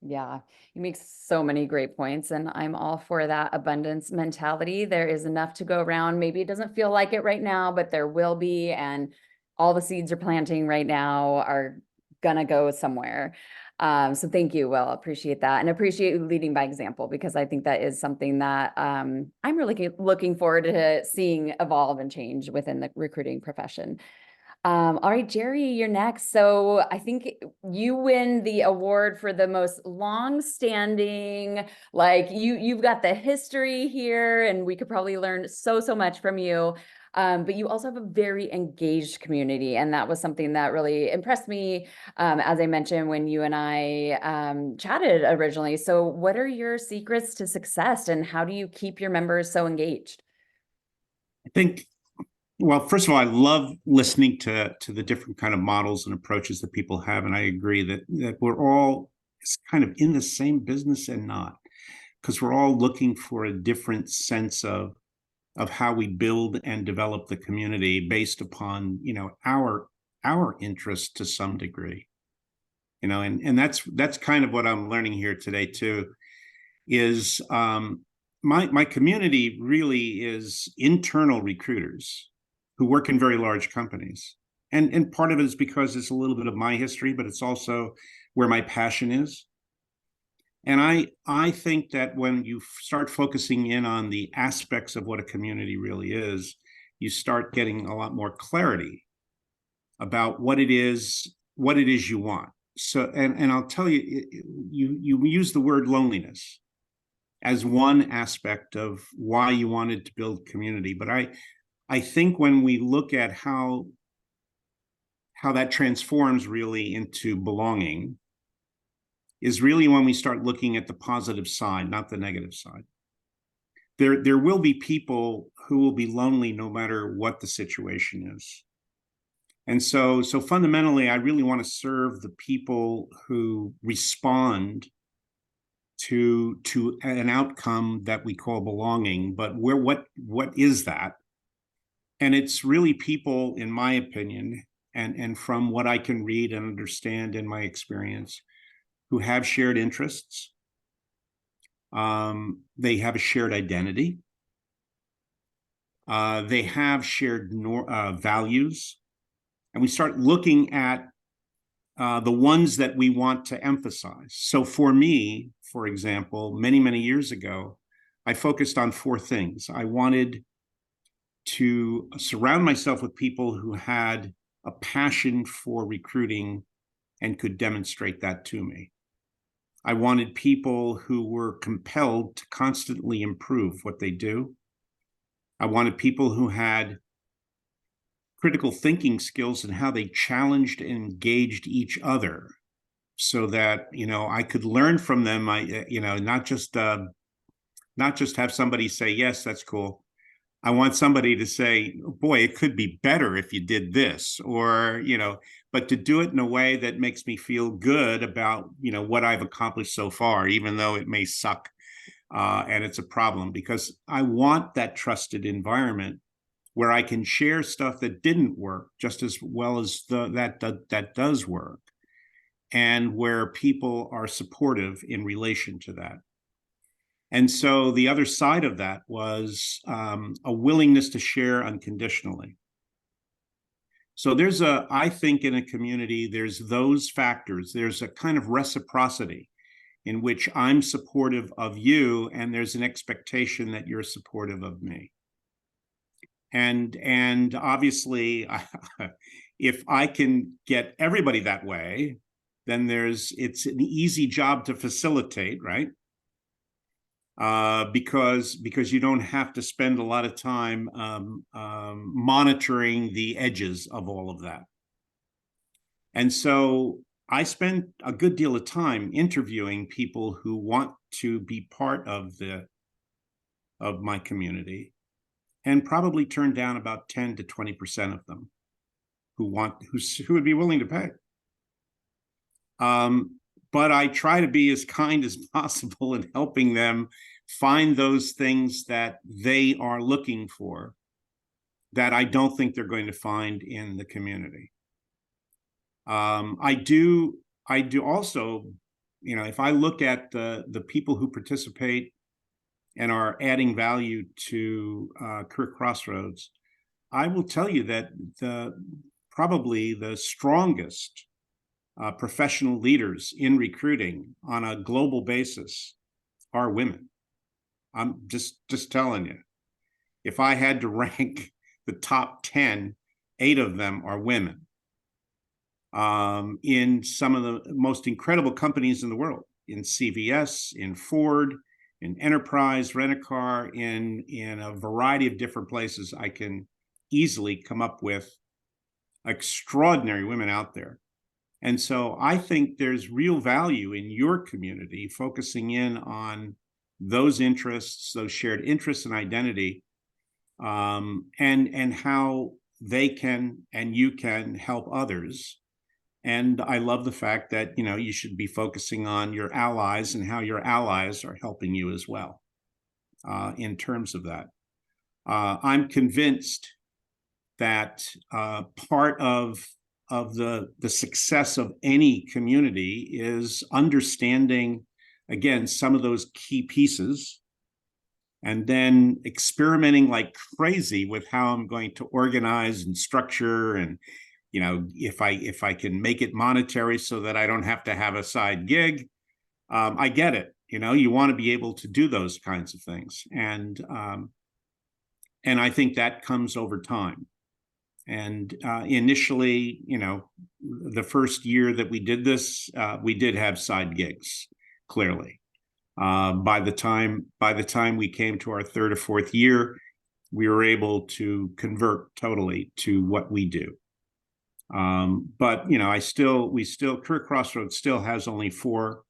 yeah, you make so many great points, and I'm all for that abundance mentality. There is enough to go around. Maybe it doesn't feel like it right now, but there will be, and all the seeds you're planting right now are gonna go somewhere. So thank you, Will. Appreciate that, and appreciate you leading by example, because I think that is something that I'm really looking forward to seeing evolve and change within the recruiting profession. All right, Gerry, you're next. So I think you win the award for the most long-standing, like you've got the history here, and we could probably learn so much from you. But you also have a very engaged community, and that was something that really impressed me, as I mentioned, when you and I chatted originally. So what are your secrets to success, and how do you keep your members so engaged? I think, well, first of all, I love listening to the different kind of models and approaches that people have. And I agree that we're all kind of in the same business and not, because we're all looking for a different sense of how we build and develop the community based upon, you know, our interest to some degree, you know, and that's kind of what I'm learning here today too, is my community really is internal recruiters who work in very large companies. And part of it is because it's a little bit of my history, but it's also where my passion is. And I think that when you start focusing in on the aspects of what a community really is, you start getting a lot more clarity about what it is you want. and I'll tell you, you use the word loneliness as one aspect of why you wanted to build community. But I think when we look at how that transforms really into belonging is really when we start looking at the positive side, not the negative side. There will be people who will be lonely no matter what the situation is. And so fundamentally, I really want to serve the people who respond to an outcome that we call belonging. But what is that? And it's really people, in my opinion, and from what I can read and understand in my experience, who have shared interests. They have a shared identity. They have shared values. And we start looking at the ones that we want to emphasize. So for me, for example, many years ago, I focused on 4 things. I wanted to surround myself with people who had a passion for recruiting and could demonstrate that to me. I wanted people who were compelled to constantly improve what they do. I wanted people who had critical thinking skills and how they challenged and engaged each other so that, I could learn from them. Not just have somebody say, yes, that's cool. I want somebody to say, boy, it could be better if you did this, or, but to do it in a way that makes me feel good about, what I've accomplished so far, even though it may suck and it's a problem, because I want that trusted environment where I can share stuff that didn't work just as well as that does work, and where people are supportive in relation to that. And so the other side of that was a willingness to share unconditionally. So I think in a community, there's those factors. There's a kind of reciprocity in which I'm supportive of you, and there's an expectation that you're supportive of me. And obviously, if I can get everybody that way, then it's an easy job to facilitate, right? Because you don't have to spend a lot of time monitoring the edges of all of that. And so I spent a good deal of time interviewing people who want to be part of my community, and probably turned down about 10 to 20% of them who would be willing to pay. But I try to be as kind as possible in helping them find those things that they are looking for that I don't think they're going to find in the community. I do also, if I look at the people who participate and are adding value to CareerXroads, I will tell you that probably the strongest professional leaders in recruiting on a global basis are women. I'm just telling you, if I had to rank the top 10, 8 of them are women in some of the most incredible companies in the world, in CVS, in Ford, in Enterprise, Rent-A-Car, in a variety of different places. I can easily come up with extraordinary women out there. And so I think there's real value in your community focusing in on those interests, those shared interests and identity, and how they can and you can help others. And I love the fact that, you should be focusing on your allies and how your allies are helping you as well in terms of that. I'm convinced that part of the success of any community is understanding, again, some of those key pieces, and then experimenting like crazy with how I'm going to organize and structure, and if I can make it monetary so that I don't have to have a side gig. I get it. You want to be able to do those kinds of things, and I think that comes over time. And initially, you know, the first year that we did this, we did have side gigs, clearly. By the time we came to our third or fourth year, we were able to convert totally to what we do. But you know, CareerXroads still has only 4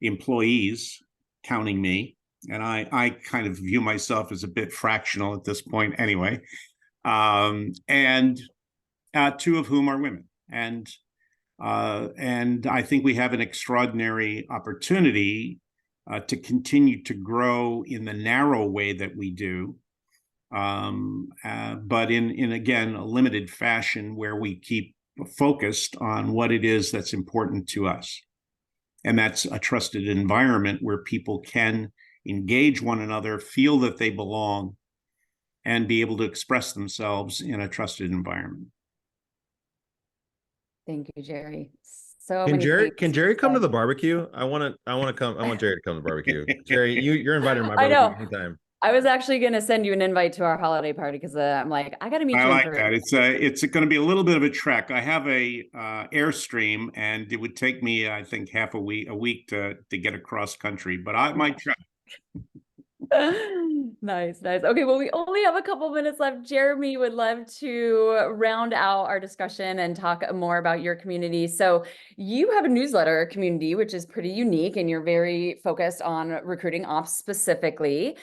employees, counting me, and I kind of view myself as a bit fractional at this point anyway. And 2 of whom are women, and I think we have an extraordinary opportunity to continue to grow in the narrow way that we do, but in again a limited fashion, where we keep focused on what it is that's important to us, and that's a trusted environment where people can engage one another, feel that they belong, and be able to express themselves in a trusted environment. Thank you, Gerry. So Can many Gerry things can to Gerry come to say. the barbecue? I want Gerry to come to the barbecue. Gerry, you're invited to my I barbecue know. anytime. I was actually going to send you an invite to our holiday party because I'm like, I got to meet I you in like person. that. It's going to be a little bit of a trek. I have a Airstream, and it would take me, I think, half a week to get across country. But I might try. Nice. Okay, well, we only have a couple minutes left. Jeremy would love to round out our discussion and talk more about your community. So you have a newsletter community, which is pretty unique, and you're very focused on recruiting ops specifically.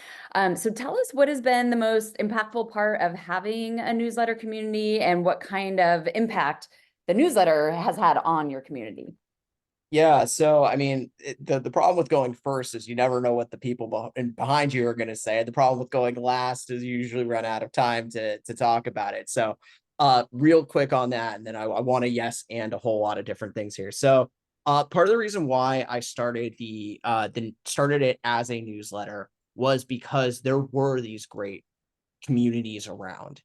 So tell us what has been the most impactful part of having a newsletter community, and what kind of impact the newsletter has had on your community. Yeah, so I mean, the problem with going first is you never know what the people behind you are going to say. The problem with going last is you usually run out of time to talk about it. So, real quick on that, and then I want to yes and a whole lot of different things here. So, part of the reason why I started started it as a newsletter was because there were these great communities around.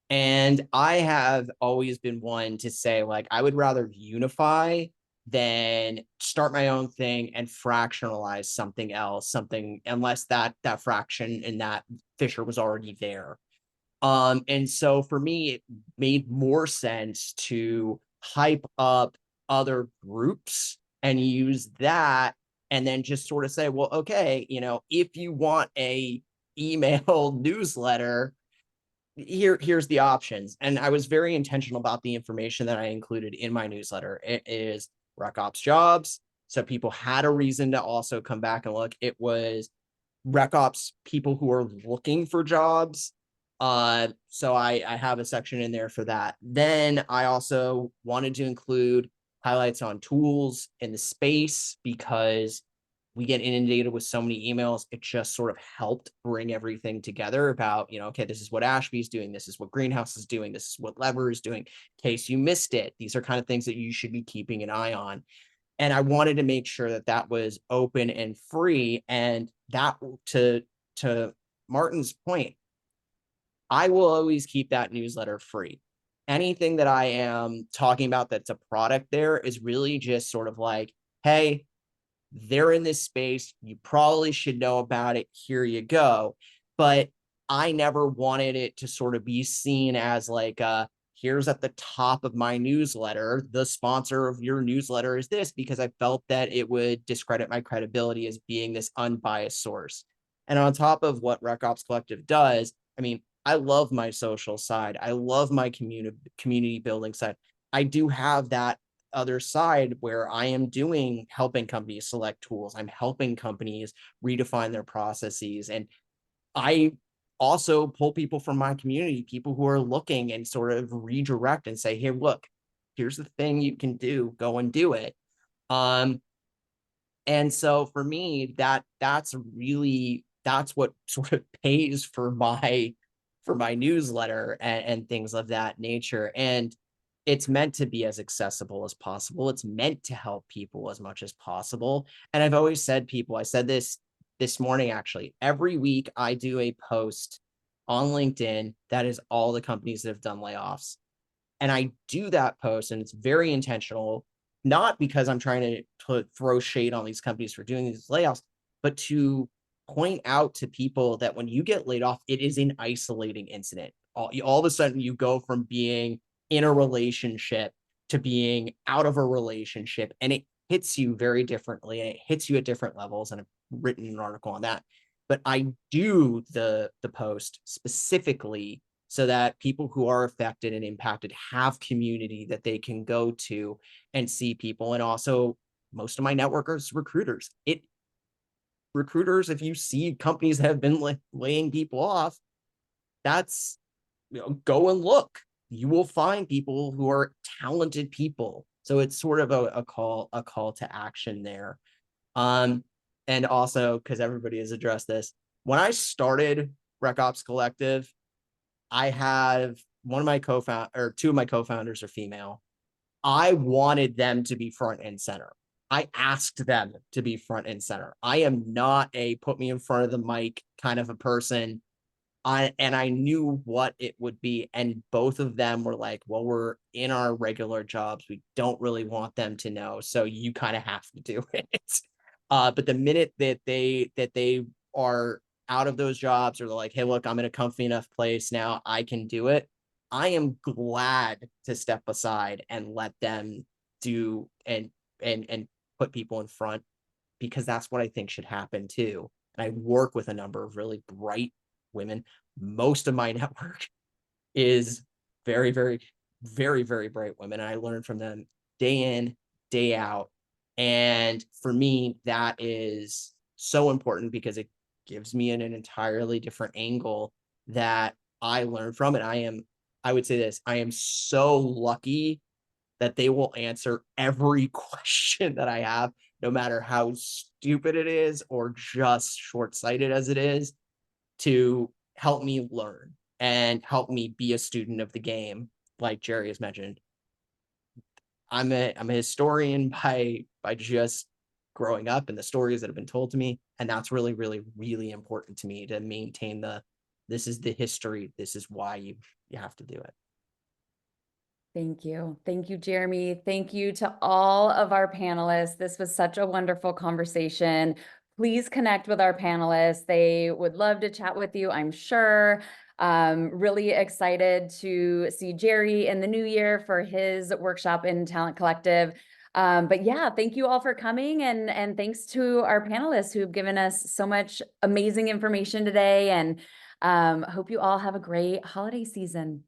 And I have always been one to say, like, I would rather unify than start my own thing and fractionalize something else, unless that fraction and that fissure was already there. And so for me, it made more sense to hype up other groups and use that, and then just sort of say, well, okay, you know, if you want a email newsletter, here's the options. And I was very intentional about the information that I included in my newsletter. It is RecOps jobs, so people had a reason to also come back and look. It was RecOps people who are looking for jobs. So I have a section in there for that. Then I also wanted to include highlights on tools in the space, because we get inundated with so many emails. It just sort of helped bring everything together about, you know, okay, this is what Ashby's doing. This is what Greenhouse is doing. This is what Lever is doing. In case you missed it, these are kind of things that you should be keeping an eye on. And I wanted to make sure that that was open and free. And that, to Martin's point, I will always keep that newsletter free. Anything that I am talking about that's a product there is really just sort of like, hey, they're in this space. You probably should know about it. Here you go. But I never wanted it to sort of be seen as like, here's at the top of my newsletter, the sponsor of your newsletter is this, because I felt that it would discredit my credibility as being this unbiased source. And on top of what RecOps Collective does, I mean, I love my social side. I love my community building side. I do have that other side where I am helping companies select tools. I'm helping companies redefine their processes. And I also pull people from my community, people who are looking, and sort of redirect and say, hey, look, here's the thing you can do, go and do it. And so for me, that's what sort of pays for my newsletter and things of that nature. And it's meant to be as accessible as possible. It's meant to help people as much as possible. And I've always said, I said this morning, actually, every week I do a post on LinkedIn that is all the companies that have done layoffs. And I do that post, and it's very intentional, not because I'm trying to throw shade on these companies for doing these layoffs, but to point out to people that when you get laid off, it is an isolating incident. all of a sudden you go from being in a relationship to being out of a relationship, and it hits you very differently. It hits you at different levels, and I've written an article on that. But I do the post specifically so that people who are affected and impacted have community that they can go to and see people. And also, most of my networkers, recruiters. Recruiters, if you see companies that have been laying people off, that's, go and look. You will find people who are talented people. So it's sort of a call to action there. And also, because everybody has addressed this, when I started RecOps Collective, I have two of my co-founders are female. I wanted them to be front and center. I asked them to be front and center. I am not a put me in front of the mic kind of a person. And I knew what it would be. And both of them were like, well, we're in our regular jobs. We don't really want them to know. So you kind of have to do it. But the minute that they are out of those jobs, or they're like, hey, look, I'm in a comfy enough place now, I can do it. I am glad to step aside and let them do and put people in front, because that's what I think should happen too. And I work with a number of really bright women. Most of my network is very, very, very, very bright women. And I learn from them day in, day out. And for me, that is so important, because it gives me an entirely different angle that I learn from it. I would say this, I am so lucky that they will answer every question that I have, no matter how stupid it is or just short-sighted as it is, to help me learn and help me be a student of the game. Like Gerry has mentioned, I'm a historian by just growing up and the stories that have been told to me. And that's really, really, really important to me, to maintain this is the history. This is why you have to do it. Thank you. Thank you, Jeremy. Thank you to all of our panelists. This was such a wonderful conversation. Please connect with our panelists. They would love to chat with you, I'm sure. Really excited to see Gerry in the new year for his workshop in Talent Collective. But yeah, thank you all for coming, and thanks to our panelists who've given us so much amazing information today, and hope you all have a great holiday season.